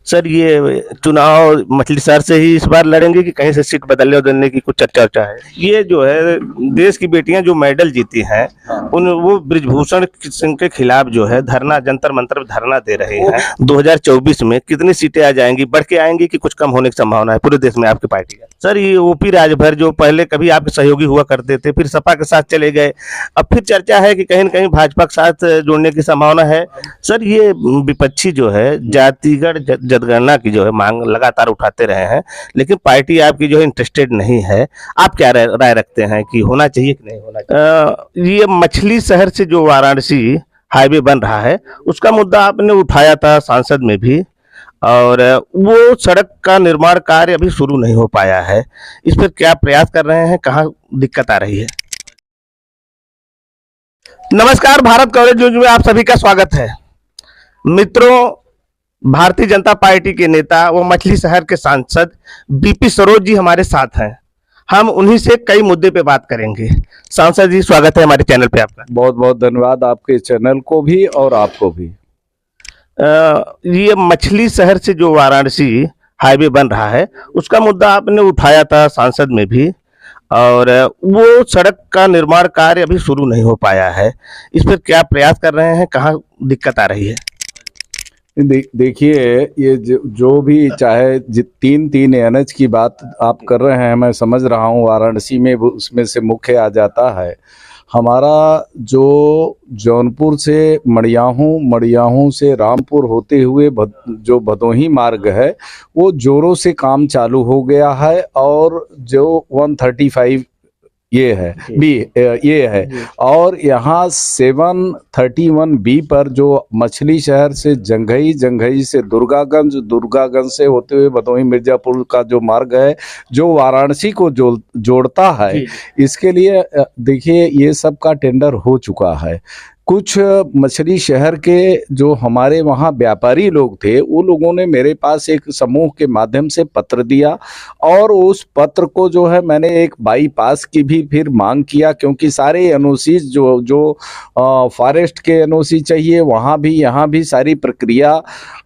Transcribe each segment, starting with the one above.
Sir ये चुनाव मछली शहर से ही इस बार लड़ेंगे कि कहीं से सीट बदलने की कुछ चर्चा है? ये जो है देश की बेटियां जो मेडल जीती हैं उन वो ब्रिजभूषण सिंह के खिलाफ जो है धरना जंतर मंतर पे धरना दे रहे हैं। 2024 में कितनी सीटें आ जाएंगी, बढ़ के आएंगी कि कुछ कम होने की संभावना है पूरे देश में आपकी पार्टी का? सर ये ओपी राजभर जो पहले कभी आपके सहयोगी हुआ करते थे, फिर सपा के साथ चले गए, अब फिर चर्चा है कि कहीं न कहीं भाजपा के साथ जुड़ने की संभावना है। सर ये विपक्षी जो है जातिगत जनगणना की जो है मांग लगातार उठाते रहे हैं, लेकिन पार्टी आपकी जो है इंटरेस्टेड नहीं है। आप क्या राय रखते हैं कि होना चाहिए कि नहीं होना चाहिए? ये मछली शहर से जो वाराणसी हाईवे बन रहा है उसका मुद्दा आपने उठाया था सांसद में भी, और वो सड़क का निर्माण कार्य अभी शुरू नहीं हो पाया है। इस पर क्या प्रयास कर रहे हैं, कहाँ दिक्कत आ रही है? नमस्कार, भारत कवरेज न्यूज में आप सभी का स्वागत है। मित्रों, भारतीय जनता पार्टी के नेता व मछली शहर के सांसद बीपी सरोज जी हमारे साथ हैं। हम उन्हीं से कई मुद्दे पे बात करेंगे। सांसद जी स्वागत है हमारे चैनल पे आपका। बहुत बहुत धन्यवाद आपके चैनल को भी और आपको भी। ये मछली शहर से जो वाराणसी हाईवे बन रहा है उसका मुद्दा आपने उठाया था सांसद में भी, और वो सड़क का निर्माण कार्य अभी शुरू नहीं हो पाया है। इस पर क्या प्रयास कर रहे हैं, कहाँ दिक्कत आ रही है? देखिए, ये जो भी चाहे तीन एनएच की बात आप कर रहे हैं, मैं समझ रहा हूँ। वाराणसी में उसमें से मुख्य आ जाता है हमारा जो जौनपुर से मड़ियाहूं से रामपुर होते हुए जो भदोही मार्ग है वो जोरों से काम चालू हो गया है, और जो 135 ये है और यहाँ 731B पर जो मछली शहर से जंघई से दुर्गागंज से होते हुए भदोही मिर्जापुर का जो मार्ग है जो वाराणसी को जोड़ता है, इसके लिए देखिए ये सब का टेंडर हो चुका है। कुछ मछली शहर के जो हमारे वहाँ व्यापारी लोग थे वो लोगों ने मेरे पास एक समूह के माध्यम से पत्र दिया, और उस पत्र को जो है मैंने एक बाईपास की भी फिर मांग किया, क्योंकि सारे एनओसी जो फॉरेस्ट के एनओसी चाहिए वहाँ भी यहाँ भी सारी प्रक्रिया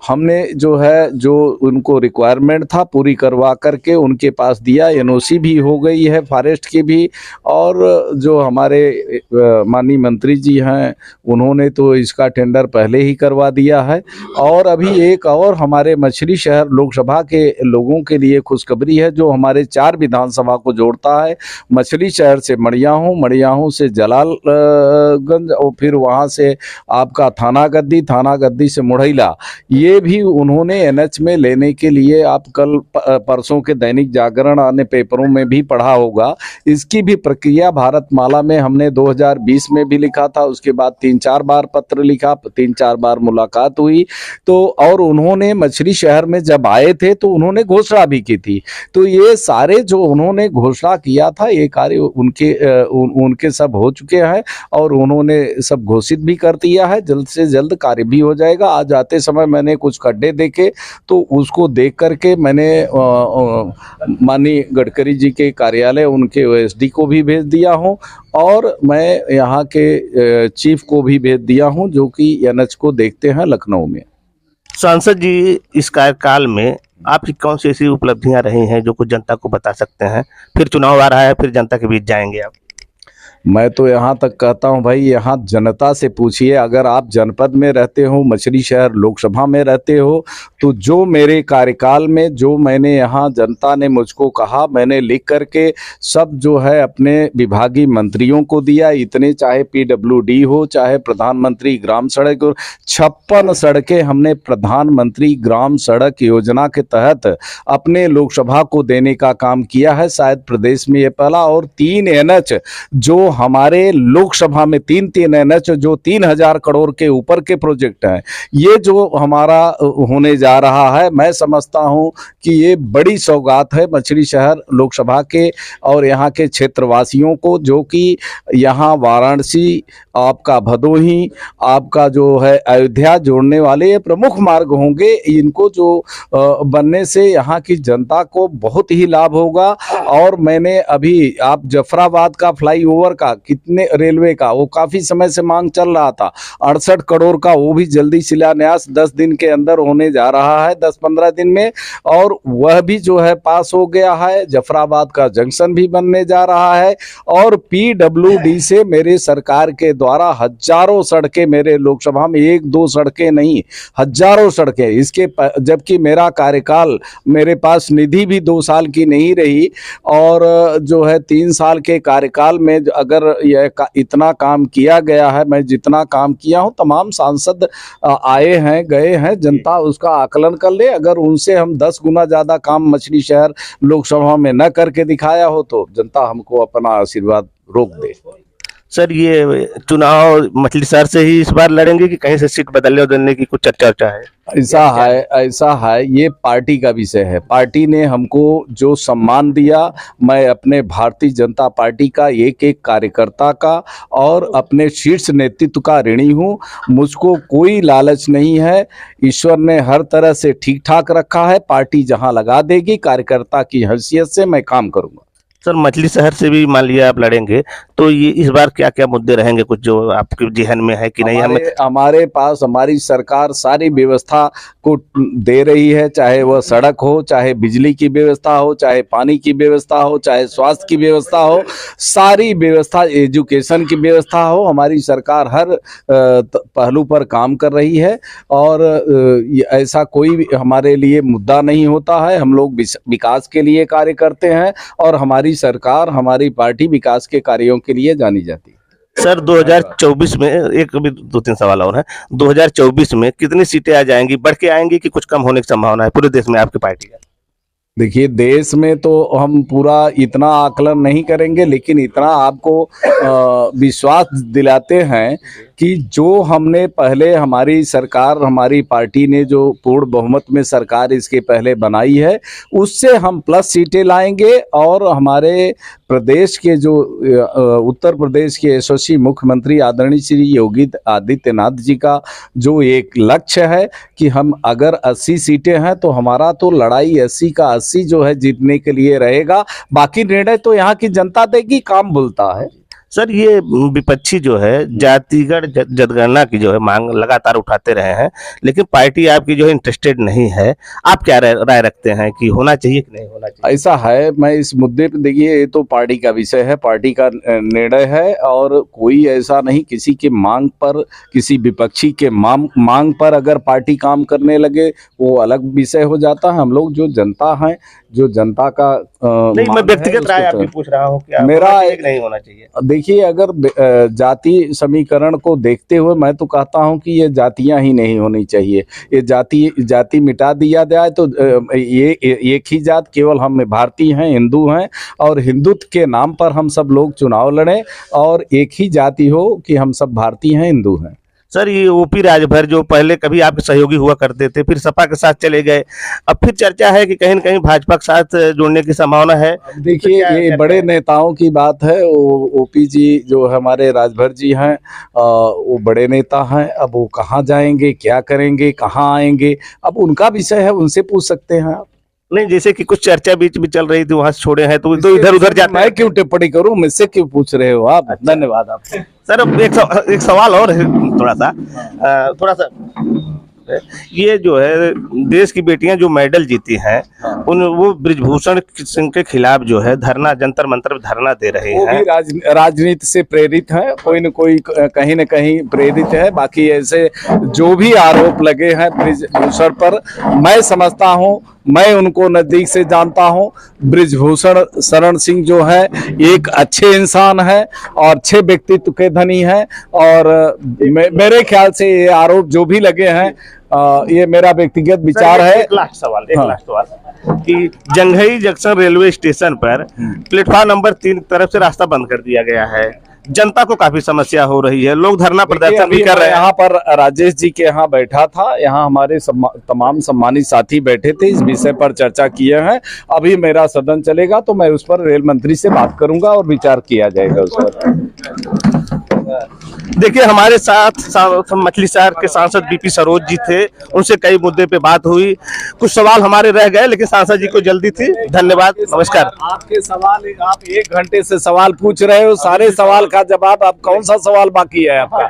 हमने जो है जो उनको रिक्वायरमेंट था पूरी करवा करके उनके पास दिया। एनओसी भी हो गई है फॉरेस्ट की भी, और जो हमारे माननीय मंत्री जी हैं उन्होंने तो इसका टेंडर पहले ही करवा दिया है। और अभी एक और हमारे मछली शहर लोकसभा के लोगों के लिए खुशखबरी है, जो हमारे 4 विधानसभा को जोड़ता है। मछली शहर से मड़ियाहूं से जलालगंज, और फिर वहां से आपका थाना गद्दी से मुढ़ैला, ये भी उन्होंने एनएच में लेने के लिए आप कल परसों के दैनिक जागरण आने पेपरों में भी पढ़ा होगा। इसकी भी प्रक्रिया भारतमाला में हमने 2020 में भी लिखा था, उसके बाद 3-4 बार पत्र लिखा, 3-4 बार मुलाकात हुई। तो और उन्होंने मछली शहर में जब आए थे तो उन्होंने घोषणा भी की थी। तो ये सारे जो उन्होंने घोषणा किया था ये कार्य उनके सब हो चुके हैं, और उन्होंने सब घोषित भी कर दिया है। जल्द से जल्द कार्य भी हो जाएगा। आज आते समय मैंने कुछ खड्डे देखे तो उसको देख करके मैंने माननीय गडकरी जी के कार्यालय उनके ओएसडी को भी भेज दिया हूँ, और मैं यहाँ के चीफ को भी भेज दिया हूँ जो कि एनएच को देखते हैं लखनऊ में। सांसद जी, इस कार्यकाल में आपकी कौन सी ऐसी उपलब्धियां रही हैं जो कुछ जनता को बता सकते हैं? फिर चुनाव आ रहा है, फिर जनता के बीच जाएंगे आप। मैं तो यहाँ तक कहता हूँ भाई, यहाँ जनता से पूछिए। अगर आप जनपद में रहते हो, मछली शहर लोकसभा में रहते हो, तो जो मेरे कार्यकाल में जो मैंने यहाँ जनता ने मुझको कहा, मैंने लिख करके सब जो है अपने विभागीय मंत्रियों को दिया। इतने चाहे PWD हो, चाहे प्रधानमंत्री ग्राम सड़क हो, 56 सड़कें हमने प्रधानमंत्री ग्राम सड़क योजना के तहत अपने लोकसभा को देने का काम किया है। शायद प्रदेश में ये पहला। और 3 एनएच जो हमारे लोकसभा में 3 एनएच जो 3000 करोड़ के ऊपर के प्रोजेक्ट हैं, ये जो हमारा होने जा रहा है, मैं समझता हूं कि ये बड़ी सौगात है मछली शहर लोकसभा के और यहाँ के क्षेत्रवासियों को, जो कि यहाँ वाराणसी, आपका भदोही, आपका जो है अयोध्या जोड़ने वाले ये प्रमुख मार्ग होंगे। इनको जो बनने से यहाँ की जनता को बहुत ही लाभ होगा। और मैंने अभी आप जफराबाद का फ्लाईओवर का, कितने रेलवे का, वो काफी समय से मांग चल रहा था। 68 करोड़ का वो भी जल्दी शिलान्यास 10 दिन के अंदर होने जा रहा है, 10-15 दिन में, और वह भी जो है पास हो गया है। जफराबाद का जंक्शन भी बनने जा रहा है, और पीडब्ल्यूडी से मेरे सरकार के द्वारा हजारों सड़कें, मेरे लोकसभा में 1-2 सड़कें नहीं, हजारों सड़कें, इसके जबकि मेरा कार्यकाल, मेरे पास निधि भी 2 साल की नहीं रही, और जो है 3 साल के कार्यकाल में अगर यह इतना काम किया गया है, मैं जितना काम किया हूं, तमाम सांसद आए हैं गए हैं, जनता उसका आकलन कर ले। अगर उनसे हम 10 गुना ज्यादा काम मछली शहर लोकसभा में न करके दिखाया हो तो जनता हमको अपना आशीर्वाद रोक दे। सर, ये चुनाव मछली शहर से ही इस बार लड़ेंगे कि कहीं से सीट बदलने की कुछ चर्चा है? ऐसा है, ये पार्टी का विषय है। पार्टी ने हमको जो सम्मान दिया, मैं अपने भारतीय जनता पार्टी का एक एक कार्यकर्ता का और अपने शीर्ष नेतृत्व का ऋणी हूँ। मुझको कोई लालच नहीं है, ईश्वर ने हर तरह से ठीक ठाक रखा है। पार्टी जहां लगा देगी, कार्यकर्ता की हैसियत से मैं काम करूंगा। सर, मछली शहर से भी मान लिया आप लड़ेंगे तो ये इस बार क्या क्या मुद्दे रहेंगे, कुछ जो आपके जहन में है कि नहीं? हमारे पास हमारी सरकार सारी व्यवस्था को दे रही है, चाहे वह सड़क हो, चाहे बिजली की व्यवस्था हो, चाहे पानी की व्यवस्था हो, चाहे स्वास्थ्य की व्यवस्था हो, सारी व्यवस्था, एजुकेशन की व्यवस्था हो, हमारी सरकार हर पहलू पर काम कर रही है। और ऐसा कोई भी हमारे लिए मुद्दा नहीं होता है। हम लोग विकास के लिए कार्य करते हैं, और हमारी सरकार, हमारी पार्टी विकास के कार्यों के लिए जानी जाती है। सर, 2024 में एक भी 2-3 सवाल और हैं। 2024 में कितनी सीटें आ जाएंगी, बढ़ के आएंगी कि कुछ कम होने की संभावना है पूरे देश में आपकी पार्टी का? देखिए, देश में तो हम पूरा इतना आकलन नहीं करेंगे, लेकिन इतना आपको विश्वास दिलाते हैं कि जो हमने पहले, हमारी सरकार, हमारी पार्टी ने जो पूर्ण बहुमत में सरकार इसके पहले बनाई है, उससे हम प्लस सीटें लाएंगे। और हमारे प्रदेश के जो उत्तर प्रदेश के यशस्वी मुख्यमंत्री आदरणीय श्री योगी आदित्यनाथ जी का जो एक लक्ष्य है कि हम अगर 80 सीटें हैं तो हमारा तो लड़ाई 80 का 80 जो है जीतने के लिए रहेगा। बाकी निर्णय तो यहाँ की जनता देगी, काम बोलता है। सर, ये विपक्षी जो है जातिगत जनगणना की जो है मांग लगातार उठाते रहे हैं, लेकिन पार्टी आपकी जो है इंटरेस्टेड नहीं है। आप क्या राय रखते हैं कि होना चाहिए कि नहीं होना चाहिए? ऐसा है, मैं इस मुद्दे पे, देखिए, ये तो पार्टी का विषय है, पार्टी का निर्णय है, और कोई ऐसा नहीं, किसी के मांग पर, किसी विपक्षी के मांग पर अगर पार्टी काम करने लगे वो अलग विषय हो जाता है। हम लोग जो जनता हैं, जो जनता का नहीं, मैं व्यक्तिगत राय आपकी पूछ रहा हूँ कि मेरा नहीं होना चाहिए। देखिए, अगर जाति समीकरण को देखते हुए मैं तो कहता हूं कि ये जातियां ही नहीं होनी चाहिए। ये जाति मिटा दिया जाए तो ये एक ही जात, केवल हम भारतीय हैं, हिंदू हैं, और हिंदुत्व के नाम पर हम सब लोग चुनाव लड़ें, और एक ही जाति हो कि हम सब भारतीय हैं, हिंदू हैं। सर, ये ओपी राजभर जो पहले कभी आपके सहयोगी हुआ करते थे, फिर सपा के साथ चले गए, अब फिर चर्चा है कि कहीं न कहीं भाजपा के साथ जुड़ने की संभावना है। देखिए, ये बड़े नेताओं की बात है। ओपी जी जो हमारे राजभर जी हैं, वो बड़े नेता हैं। अब वो कहाँ जाएंगे, क्या करेंगे, कहाँ आएंगे, अब उनका विषय है, उनसे पूछ सकते हैं आप। नहीं, जैसे कि कुछ चर्चा बीच में चल रही थी, वहां से छोड़े हैं तो इधर उधर जाते। मैं क्यों टिप्पणी करूं, मुझसे क्यों पूछ रहे हो आप? धन्यवाद आपका। सर, अब एक सवाल और है, थोड़ा सा ये जो है देश की बेटियां जो मेडल जीती हैं, वो बृजभूषण सिंह के खिलाफ जो है धरना, जंतर मंतर धरना दे रहे हैं। वो भी राजनीति से प्रेरित है, कोई न कोई कहीं न कहीं प्रेरित है। बाकी ऐसे जो भी आरोप लगे हैं बृजभूषण पर, मैं समझता हूं, मैं उनको नजदीक से जानता हूं। बृजभूषण शरण सिंह जो है एक अच्छे इंसान है और अच्छे व्यक्तित्व के धनी है, और मेरे ख्याल से ये आरोप जो भी लगे हैं, ये मेरा व्यक्तिगत विचार है। एक लास्ट सवाल कि जंघई जंक्शन रेलवे स्टेशन पर प्लेटफॉर्म नंबर 3 तरफ से रास्ता बंद कर दिया गया है, जनता को काफी समस्या हो रही है, लोग धरना प्रदर्शन भी कर रहे हैं। यहाँ पर राजेश जी के यहाँ बैठा था, यहाँ हमारे तमाम सम्मानित साथी बैठे थे, इस विषय पर चर्चा किए हैं। अभी मेरा सदन चलेगा तो मैं उस पर रेल मंत्री से बात करूंगा और विचार किया जाएगा उस पर। देखिए हमारे साथ मछली शहर के सांसद बीपी सरोज जी थे, उनसे कई मुद्दे पे बात हुई, कुछ सवाल हमारे रह गए लेकिन सांसद जी को जल्दी थी। धन्यवाद, नमस्कार। आपके सवाल, आप 1 घंटे से सवाल पूछ रहे हो, सारे सवाल का जवाब, अब कौन सा सवाल बाकी है आपका?